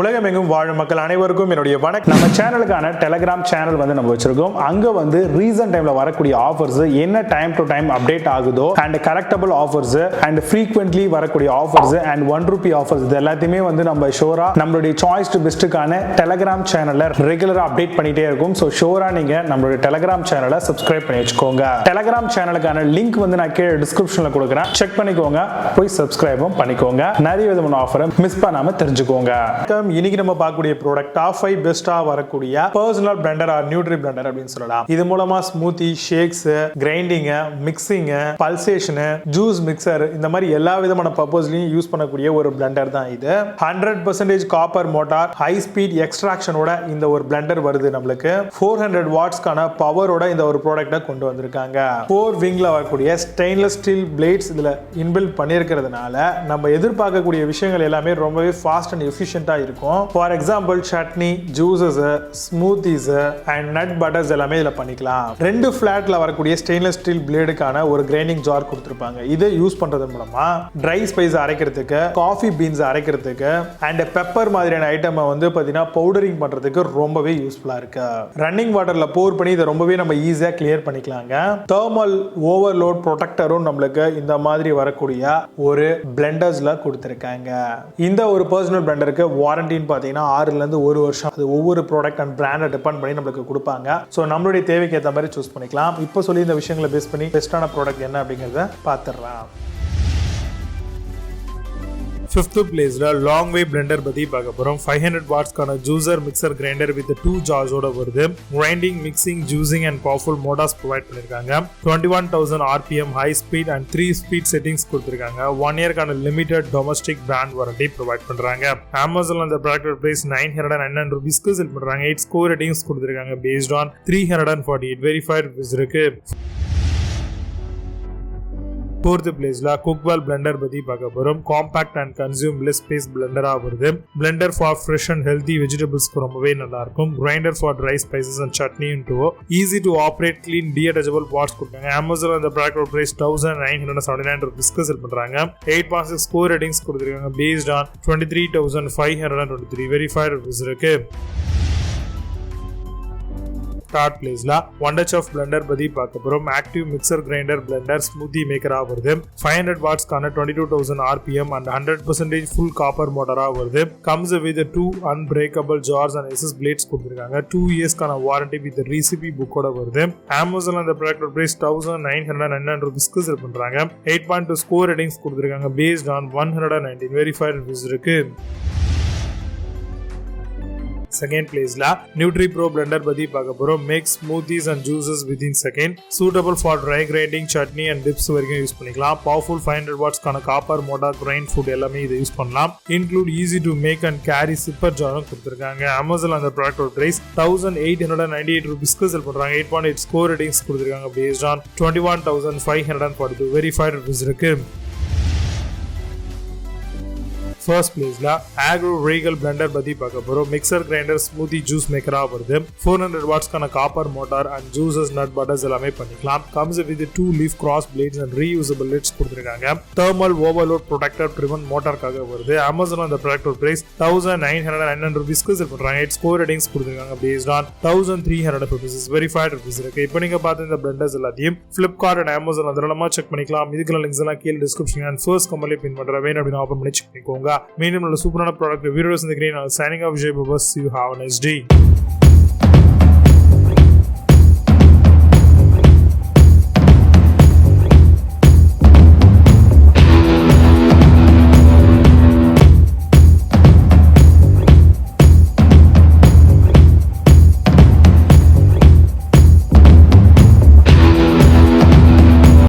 உலகமெங்கும் வாழும் மக்கள் அனைவருக்கும் என்னுடைய வணக்கம். நம்ம சேனலுக்கான டெலிகிராம் சேனல் நம்ம வச்சிருக்கோம். அங்க ரீசன்ட் டைம்ல வரக்கூடிய ஆஃபர்ஸ் என்ன டைம் டு டைம் அப்டேட் ஆகுதோ and correctable offers and frequently வரக்கூடிய ஆஃபர்ஸ் அண்ட் ₹1 ஆஃபர்ஸ் இது எல்லாத்தையுமே நம்ம ஷோரா நம்மளுடைய சாய்ஸ் டு பெஸ்ட்டுக்கான டெலிகிராம் சேனல்ல ரெகுலரா அப்டேட் பண்ணிட்டே இருக்கும். ஸோ ஷோரா நீங்க நம்மளுடைய டெலிகிராம் சேனலை சப்ஸ்கிரைப் பண்ணி வச்சுக்கோங்க. டெலிகிராம் சேனலுக்கான லிங்க் நான் கீழே டிஸ்கிரிப்ஷன்ல கொடுக்குறேன், செக் பண்ணிக்கோங்க, போய் சப்ஸ்கிரைபும் பண்ணிக்கோங்க. நிறைய விதமான ஆஃபரை மிஸ் பண்ணாம தெரிஞ்சுக்கோங்க. இன்னைக்கு நம்ம பார்க்கக்கூடிய ப்ராடக்ட் டாப் 5 பெஸ்டா வரக்கூடிய personal blender or nutri blender அப்படின்னு சொல்லலாம். இது மூலமா smoothie, shakes, grinding, mixing, pulsation, juice mixer இந்த மாதிரி எல்லா விதமான பர்பஸ்லயும் யூஸ் பண்ணக்கூடிய ஒரு பிளெண்டர் தான் இது. 100% காப்பர் மோட்டார், ஹை ஸ்பீட் எக்ஸ்ட்ராக்ஷனோட இந்த ஒரு பிளெண்டர் வருது. நம்மளுக்கு 400 வாட்ஸ்க்கான பவரோட இந்த ஒரு ப்ராடக்ட்டை கொண்டு வந்திருக்காங்க. 4 விங்ல வரக்கூடிய ஸ்டெயின்லெஸ் ஸ்டீல் பிளேட்ஸ் இதுல இன்பில்ட் பண்ணியிருக்கிறதுனால நம்ம எதிர்பார்க்கக்கூடிய விஷயங்கள் எல்லாமே ரொம்பவே ஃபாஸ்ட் அண்ட் எஃபிஷியன்ட்டா இருக்கும். For example chutney, juices, smoothies and nut butters எல்லாமே இதுல பண்ணிக்கலாம். 2 ஃபிளாட்ல வரக்கூடிய ஸ்டெயின்லெஸ் ஸ்டீல் பிளேடுக்கான ஒரு கிரைண்டிங் ஜார் கொடுத்திருப்பாங்க. இதை யூஸ் பண்றது மூலமா ட்ரை ஸ்பைஸ் அரைக்கிறதுக்கு, காஃபி பீன்ஸ் அரைக்கிறதுக்கு அண்ட் பெப்பர் மாதிரியான ஐட்டம் பாத்தீங்கன்னா பவுடரிங் பண்றதுக்கு ரொம்பவே யூஸ்ஃபுல்லா இருக்கு. ரன்னிங் வாட்டர்ல போர் பண்ணி இதை ரொம்பவே நம்ம ஈஸியா கிளியர் பண்ணிக்கலாங்க. தெர்மல் ஓவர்லோட் ப்ரொடெக்டரும் நம்மளுக்கு இந்த மாதிரி வரக்கூடிய ஒரு பிளெண்டர்ஸ்ல கொடுத்திருக்காங்க. இந்த ஒரு பர்சனல் பிளெண்டருக்கு வாரண்டி பாத்தீங்கன்னா 6 ல இருந்து 1 வருஷம். அது ஒவ்வொரு ப்ராடக்ட் அண்ட் பிராண்டை டிபெண்ட் பண்ணி நம்மளுக்கு கொடுப்பாங்க. சோ நம்மளுடைய தேவைக்கு ஏற்ற மாதிரி சூஸ் பண்ணிக்கலாம். இப்போ சொல்லி இந்த விஷயங்களை பேஸ் பண்ணி பெஸ்டான ப்ராடக்ட் என்ன அப்படிங்கறத பாத்துறலாம். 5th பிளேஸ்ல லாங் வே பிளெண்டர் பத்தி பார்க்க போறோம். 500 வாட்ஸ்க்கான ஜூசர் மிக்சர் கிரைண்டர் வித் 2 ஜார்ஸோட வருது. Grinding, mixing, juicing and powerful motors provide பண்ணிருக்காங்க. 21,000 RPM high speed and 3 speed settings கொடுத்திருக்காங்க. 1 இயர்க்கான limited domestic brand warranty provide பண்றாங்க. Amazon அந்த ப்ராடக்ட் பிரைஸ் ₹999 செல் பண்றாங்க. 8 ஸ்கோர் ரேட்டிங்ஸ் கொடுத்திருக்காங்க பேஸ்ட் ஆன் 348 வெரிஃபைட் ரிவ்யூஸ் இருக்கு. 4th பிளேஸ்ல குக்வெல் பிளெண்டர் பத்தி பார்க்க போறோம். Compact and consume less space பிளெண்டரா வருது. Blender for fresh and healthy வெஜிடபிள்ஸ்க்கு ரொம்பவே நல்லா இருக்கும். Grinder for dry spices and chutney into easy to operate clean detachable parts கொடுத்தாங்க. Amazon அந்த ப்ராடக்ட் பிரைஸ் ₹1,979 செல் பண்றாங்க. 8.6 ஸ்கோர் ரேட்டிங்ஸ் கொடுத்திருக்காங்க பேஸ்ட் ஆன் 23,523 வெரிஃபைட் ரிவ்யூஸ் இருக்கு. 3rd பிளேஸ்ல வண்டர் செஃப் பிளெண்டர் பத்தி பார்க்க போறோம். Active mixer grinder blender smoothie மேக்கரா வருது. 500 வாட்ஸ்க்கான 22,000 RPM அண்ட் 100% ஃபுல் காப்பர் மோட்டாரா வருது. Comes with 2 unbreakable jars and SS plates கொடுத்திருக்காங்க. 2 இயர்ஸ்க்கான வாரண்டி வித் ரெசிபி புக்கோட வருது. Amazon அந்த ப்ராடக்ட் பிரைஸ் ₹1,999 செல் பண்றாங்க. 8.2 ஸ்கோர் ரேட்டிங்ஸ் கொடுத்திருக்காங்க பேஸ்ட் ஆன் 119 வெரிஃபைட் ரிவ்யூஸ் இருக்கு. 2nd பிளேஸ்ல நியூட்ரி ப்ரோ பிளெண்டர் பத்தி பார்க்க போறோம். Make smoothies and juices within second. Suitable for dry grinding, chutney and dips வரைக்கும் யூஸ் பண்ணிக்கலாம். பவர்ஃபுல் 500 வாட்ஸ்க்கான காப்பர் மோட்டார் கிரைண்ட் ஃபுட் எல்லாமே இதை யூஸ் பண்ணலாம். Include easy to make and carry chipper ஜாரும் கொடுத்திருக்காங்க. Amazon அந்த ப்ராடக்ட் பிரைஸ் ₹1,898 செல் பண்றாங்க. 8.8 ஸ்கோர் ரேட்டிங்ஸ் கொடுத்திருக்காங்க பேஸ்ட் ஆன் 21,542 வெரிஃபைட் ரிவ்யூஸ் இருக்கு. 1st பிளேஸ்ல ஆக்ரோ ரீகல் பிளெண்டர் பத்தி பார்க்க போறோம். மிக்சர் கிரைண்டர் ஸ்மூத்தி ஜூஸ் மேக்கரா வருது. 400 வாட்ஸ்க்கான copper motor and juices nut butters எல்லாமே பண்ணிக்கலாம். Comes with 2 leaf cross blades and reusable lids கொடுத்திருக்காங்க. தெர்மல் ஓவர்லோட் ப்ரொடெக்டர் ட்ரிவன் மோட்டார்க்காக வருது. Amazon அந்த ப்ராடக்ட் பிரைஸ் ₹1,999 செல் பண்றாங்க. 8 ஸ்கோர் ரேட்டிங்ஸ் கொடுத்திருக்காங்க பேஸ்ட் ஆன் 1,356 வெரிஃபைட் ரிவ்யூஸ் இருக்கு. இப்போ நீங்க பார்த்த இந்த பிளெண்டர்ஸ் எல்லாத்தையும் Flipkart and Amazon அதெல்லாமா செக் பண்ணிக்கலாம். இதுக்கு லிங்க்ஸ் எல்லாம் கீழே டிஸ்கிரிப்ஷன் அண்ட் ஃபர்ஸ்ட் கமெண்ட்ல பின் பண்றேன். வேணும் அப்படின்னு ஓபன் பண்ணி செக் பண்ணிக்கோங்க. மீண்டும் நல்ல சூப்பரான ப்ராடக்ட் வீடியோஸ் இந்த green signing off Vijay Baba. See you, have a nice day.